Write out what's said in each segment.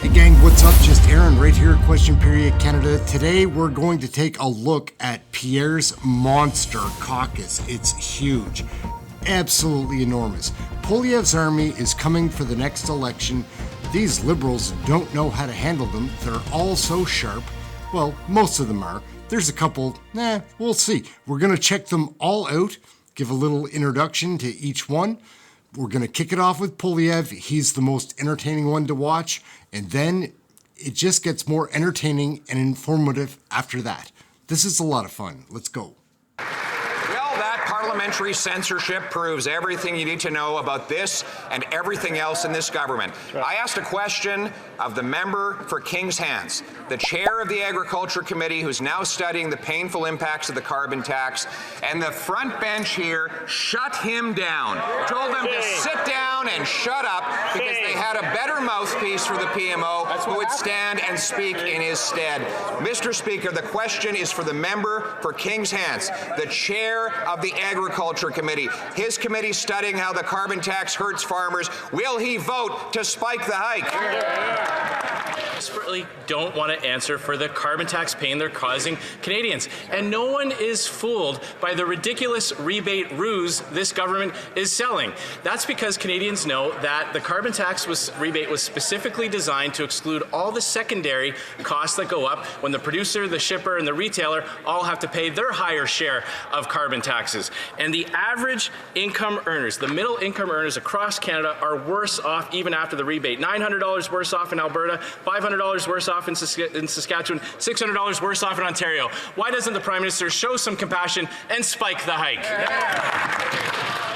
Hey gang, what's up? Just Aaron right here at Question Period Canada. Today we're going to take a look at Pierre's monster caucus. It's huge, absolutely enormous. Poilievre's army is coming for the next election. These liberals don't know how to handle them. They're all so sharp. Well, most of them are. There's a couple, we'll see. We're going to check them all out, give a little introduction to each one. We're going to kick it off with Poilievre. He's the most entertaining one to watch. And then it just gets more entertaining and informative after that. This is a lot of fun. Let's go. Well, that parliamentary censorship proves everything you need to know about this and everything else in this government. Right. I asked a question of the member for King's Hands, the chair of the Agriculture Committee, who's now studying the painful impacts of the carbon tax, and the front bench here shut him down, told him to sit down and shut up because they had a better mouthpiece for the PMO who would stand and speak in his stead. Mr. Speaker, the question is for the member for King's Hands, the chair of the Agriculture Committee. His committee studying how the carbon tax hurts farmers. Will he vote to spike the hike? Desperately don't want to answer for the carbon tax pain they're causing Canadians. And no one is fooled by the ridiculous rebate ruse this government is selling. That's because Canadians know that the carbon tax rebate was specifically designed to exclude all the secondary costs that go up when the producer, the shipper, and the retailer all have to pay their higher share of carbon taxes. And the average income earners, the middle income earners across Canada, are worse off even after the rebate. $900 worse off in Alberta, $500 worse off in Saskatchewan, $600 worse off in Ontario. Why doesn't the Prime Minister show some compassion and spike the hike?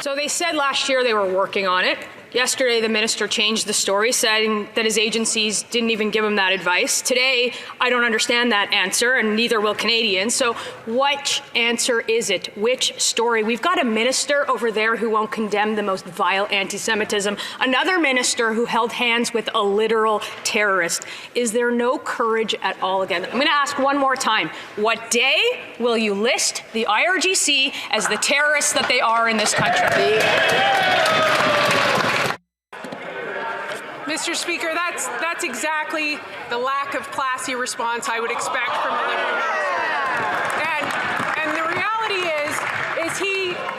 So they said last year they were working on it. Yesterday, the minister changed the story, saying that his agencies didn't even give him that advice. Today, I don't understand that answer, and neither will Canadians. So which answer is it? Which story? We've got a minister over there who won't condemn the most vile anti-Semitism, another minister who held hands with a literal terrorist. Is there no courage at all again? I'm going to ask one more time. What day will you list the IRGC as the terrorists that they are in this country? Mr. Speaker, that's exactly the lack of classy response I would expect from the Liberal minister. And the reality is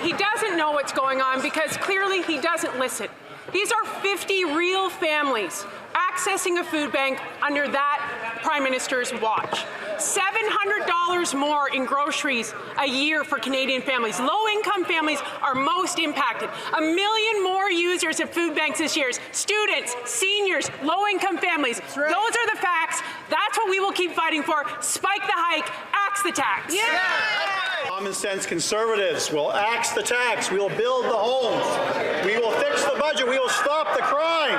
he doesn't know what's going on because clearly he doesn't listen. These are 50 real families accessing a food bank under that Prime Minister's watch. $700 more in groceries a year for Canadian families. Low-income families are most impacted. 1 million more users of food banks this year. Students, seniors, low-income families. Right. Those are the facts. That's what we will keep fighting for. Spike the hike, axe the tax. Yeah. Common sense conservatives will axe the tax. We will build the homes. We will fix the budget. We will stop the crime.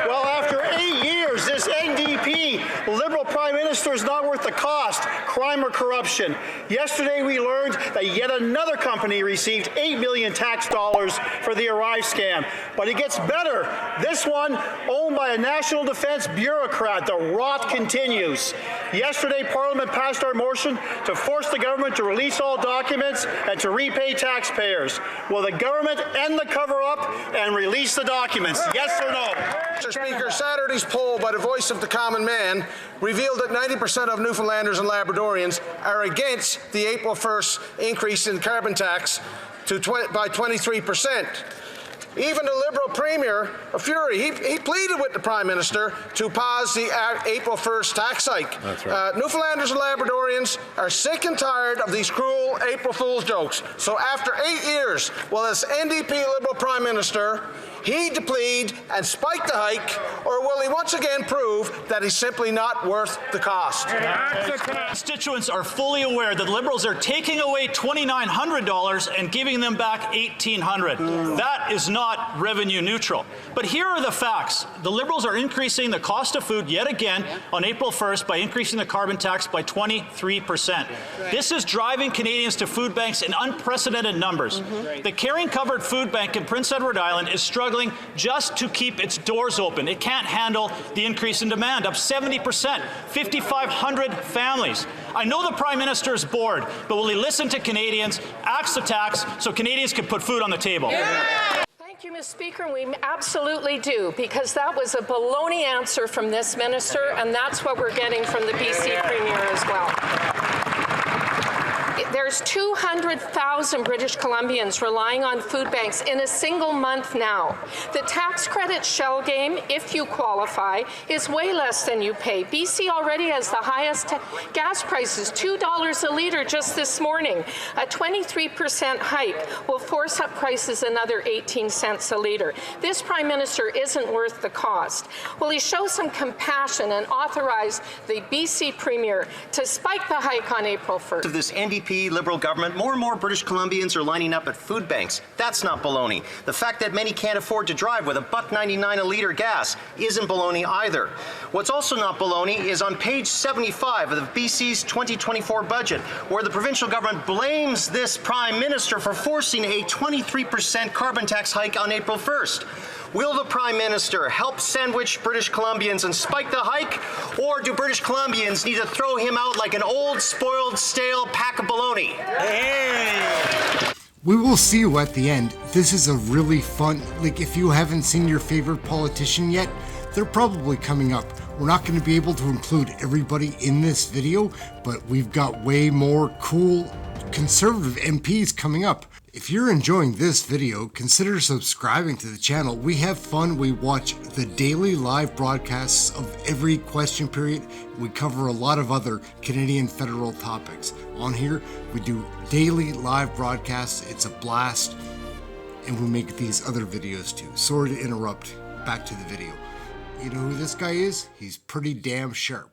Well, after 8 years, this NDP Liberal Prime Minister is not worth the cost, crime or corruption. Yesterday, we learned that yet another company received $8 million tax dollars for the Arrive scam. But it gets better. This one, owned by a national defense bureaucrat. The rot continues. Yesterday, Parliament passed our motion to force the government to release all documents and to repay taxpayers. Will the government end the cover-up and release the documents? Yes or no? Mr. Speaker, Saturday's poll by the Voice of the Common Man revealed that 90% of Newfoundlanders and Labradorians are against the April 1st increase in carbon tax by 23%. Even the Liberal Premier, a fury, he pleaded with the Prime Minister to pause the April 1st tax hike. That's right. Newfoundlanders and Labradorians are sick and tired of these cruel April Fool's jokes. So after 8 years, will this NDP Liberal Prime Minister heed the plead and spike the hike, or will he once again prove that he's simply not worth the cost? Constituents are fully aware that Liberals are taking away $2,900 and giving them back $1,800. That is not revenue neutral. But here are the facts. The Liberals are increasing the cost of food yet again on April 1st by increasing the carbon tax by 23%. This is driving Canadians to food banks in unprecedented numbers. The Caring Covered Food Bank in Prince Edward Island is struggling just to keep its doors open. It can't handle the increase in demand, up 70%, 5,500 families. I know the Prime Minister is bored, but will he listen to Canadians, axe the tax, so Canadians can put food on the table? Yeah. Thank Thank you, Ms. Speaker. We absolutely do, because that was a baloney answer from this minister, and that's what we're getting from the BC Premier as well. There's 200,000 British Columbians relying on food banks in a single month now. The tax credit shell game, if you qualify, is way less than you pay. BC already has the highest gas prices, $2 a litre just this morning. A 23% hike will force up prices another 18 cents a litre. This Prime Minister isn't worth the cost. Will he show some compassion and authorize the BC Premier to spike the hike on April 1st? Of this NDP Liberal government, more and more British Columbians are lining up at food banks. That's not baloney. The fact that many can't afford to drive with $1.99 a litre gas isn't baloney either. What's also not baloney is on page 75 of the BC's 2024 budget, where the provincial government blames this Prime Minister for forcing a 23% carbon tax hike on April 1st. Will the Prime Minister help sandwich British Columbians and spike the hike, or do British Columbians need to throw him out like an old, spoiled, stale pack of baloney? Hey! We will see you at the end. This is a really fun, if you haven't seen your favorite politician yet, they're probably coming up. We're not going to be able to include everybody in this video, but we've got way more cool Conservative MPs coming up. If you're enjoying this video, consider subscribing to the channel. We have fun. We watch the daily live broadcasts of every question period. We cover a lot of other Canadian federal topics. On here, we do daily live broadcasts. It's a blast. And we make these other videos too. Sorry to interrupt. Back to the video. You know who this guy is? He's pretty damn sharp.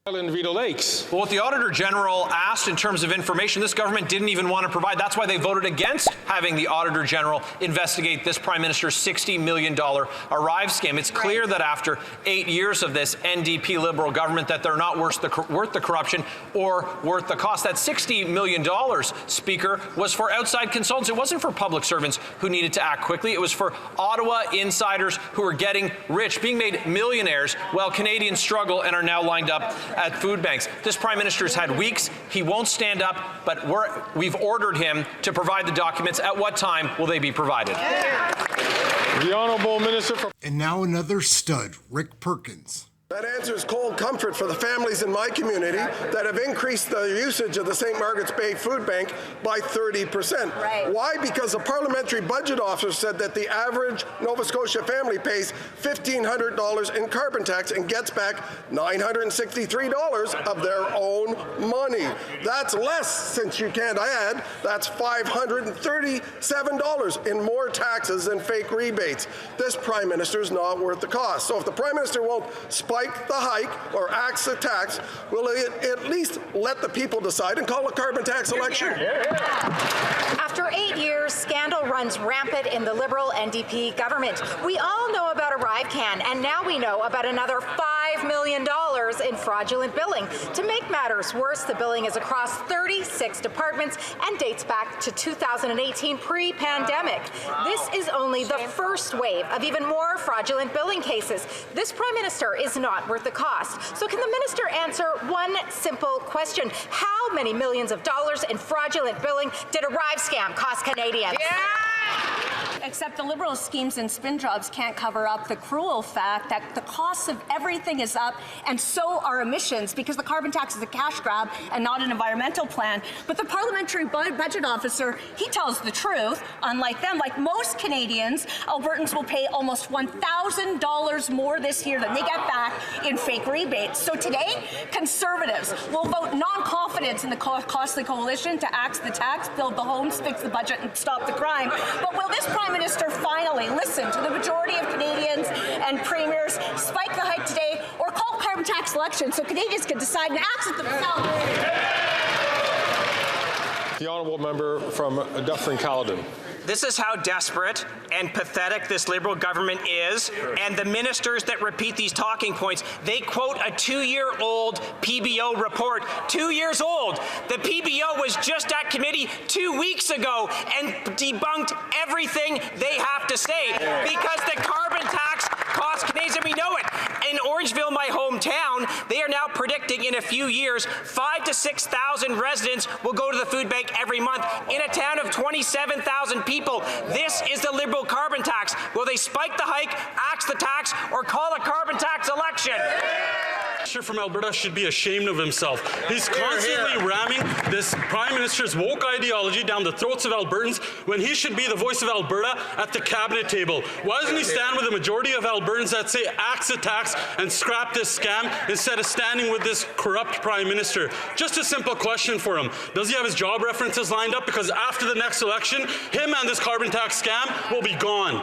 Vito Lakes. Well, what the Auditor General asked in terms of information, this government didn't even want to provide. That's why they voted against having the Auditor General investigate this Prime Minister's $60 million Arrive scam. It's clear that after 8 years of this NDP Liberal government that they're not worth the corruption or worth the cost. That $60 million, Speaker, was for outside consultants. It wasn't for public servants who needed to act quickly. It was for Ottawa insiders who were getting rich, being made millionaires while Canadians struggle and are now lined up at food banks. This Prime Minister's had weeks. He won't stand up, but we've ordered him to provide the documents. At what time will they be provided? The Honourable Minister for... And now another stud, Rick Perkins. That answer is cold comfort for the families in my community that have increased the usage of the St. Margaret's Bay Food Bank by 30%. Right. Why? Because the Parliamentary Budget Officer said that the average Nova Scotia family pays $1,500 in carbon tax and gets back $963 of their own money. That's less, since you can't add, that's $537 in more taxes and fake rebates. This Prime Minister is not worth the cost. So if the Prime Minister won't spike the hike or axe the tax, will he at least let the people decide and call a carbon tax election? After 8 years, scandal runs rampant in the Liberal NDP government. We all know about ArriveCan, and now we know about another $5 million in fraudulent billing. To make matters worse, the billing is across 36 departments and dates back to 2018, pre-pandemic. This is only the first wave of even more fraudulent billing cases. This Prime Minister is not worth the cost. So can the minister answer one simple question? How many millions of dollars in fraudulent billing did Arrive scam cost Canadians? Yeah! Except the Liberal schemes and spin jobs can't cover up the cruel fact that the cost of everything is up, and so are emissions, because the carbon tax is a cash grab and not an environmental plan. But the Parliamentary Budget Officer, he tells the truth. Unlike them, like most Canadians, Albertans will pay almost $1,000 more this year than they get back in fake rebates. So today, Conservatives will vote non-confidence in the costly coalition to axe the tax, build the homes, fix the budget, and stop the crime. But will this Prime Minister finally listen to the majority of Canadians and premiers, spike the hike today, or call carbon tax election so Canadians can decide and axe it themselves? The Honourable Member from Dufferin-Caledon. This is how desperate and pathetic this Liberal government is, and the ministers that repeat these talking points, they quote a 2-year-old PBO report. 2 years old. The PBO was just at committee 2 weeks ago and debunked everything they have to say because the carbon tax costs Canadians, and we know it. In Orangeville, my hometown, they are now predicting in a few years 5,000 to 6,000 residents will go to the food bank every month in a town of 27,000 people. This is the Liberal carbon tax. Will they spike the hike, axe the tax, or call a carbon tax election? From Alberta should be ashamed of himself. He's constantly ramming this Prime Minister's woke ideology down the throats of Albertans when he should be the voice of Alberta at the cabinet table. Why doesn't he stand with the majority of Albertans that say axe the tax and scrap this scam instead of standing with this corrupt Prime Minister? Just a simple question for him. Does he have his job references lined up? Because after the next election, him and this carbon tax scam will be gone.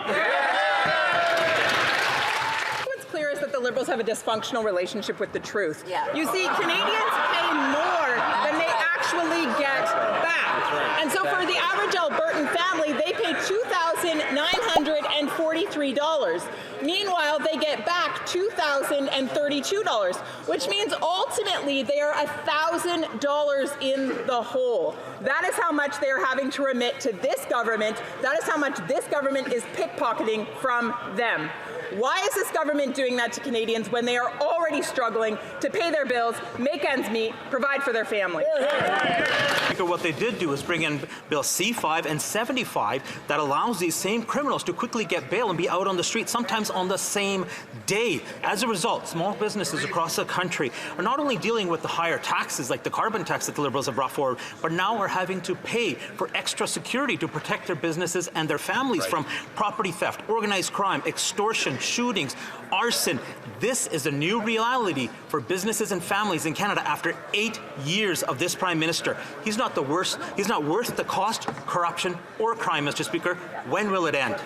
Clear is that the Liberals have a dysfunctional relationship with the truth. You see, Canadians pay more than they actually get back. And so for the average Albertan family, they pay $2,943. Meanwhile, they get back $2,032, which means ultimately they are $1,000 in the hole. That is how much they are having to remit to this government. That is how much this government is pickpocketing from them. Why is this government doing that to Canadians when they are already struggling to pay their bills, make ends meet, provide for their family? What they did do is bring in Bill C5 and 75 that allows these same criminals to quickly get bail and be out on the street, sometimes on the same day. As a result, small businesses across the country are not only dealing with the higher taxes like the carbon tax that the Liberals have brought forward, but now are having to pay for extra security to protect their businesses and their families from property theft, organized crime, extortion, shootings, arson. This is a new reality for businesses and families in Canada after 8 years of this Prime Minister. He's not the worst. He's not worth the cost, corruption, or crime, Mr. Speaker. When will it end?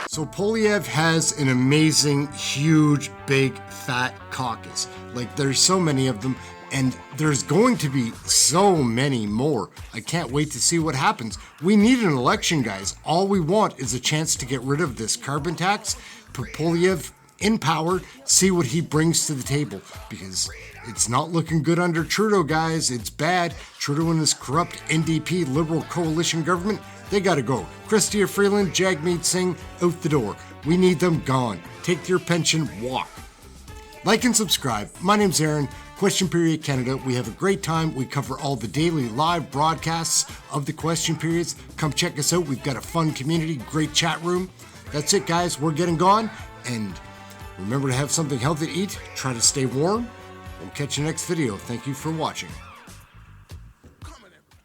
So Poilievre has an amazing, huge, big, fat caucus. Like, there's so many of them, and there's going to be so many more. I can't wait to see what happens. We need an election, guys. All we want is a chance to get rid of this carbon tax, put Poilievre in power, see what he brings to the table, because it's not looking good under Trudeau, guys. It's bad. Trudeau and his corrupt NDP Liberal coalition government, they gotta go. CHYSTIA, FREELAND, Jagmeet Singh, out the door. We need them gone. Take your pension, walk. Like and subscribe. My name's Aaron. Question Period Canada. We have a great time. We cover all the daily live broadcasts of the question periods. Come check us out. We've got a fun community, great chat room. That's it, guys. We're getting gone. And remember to have something healthy to eat. Try to stay warm. We'll catch you next video. Thank you for watching.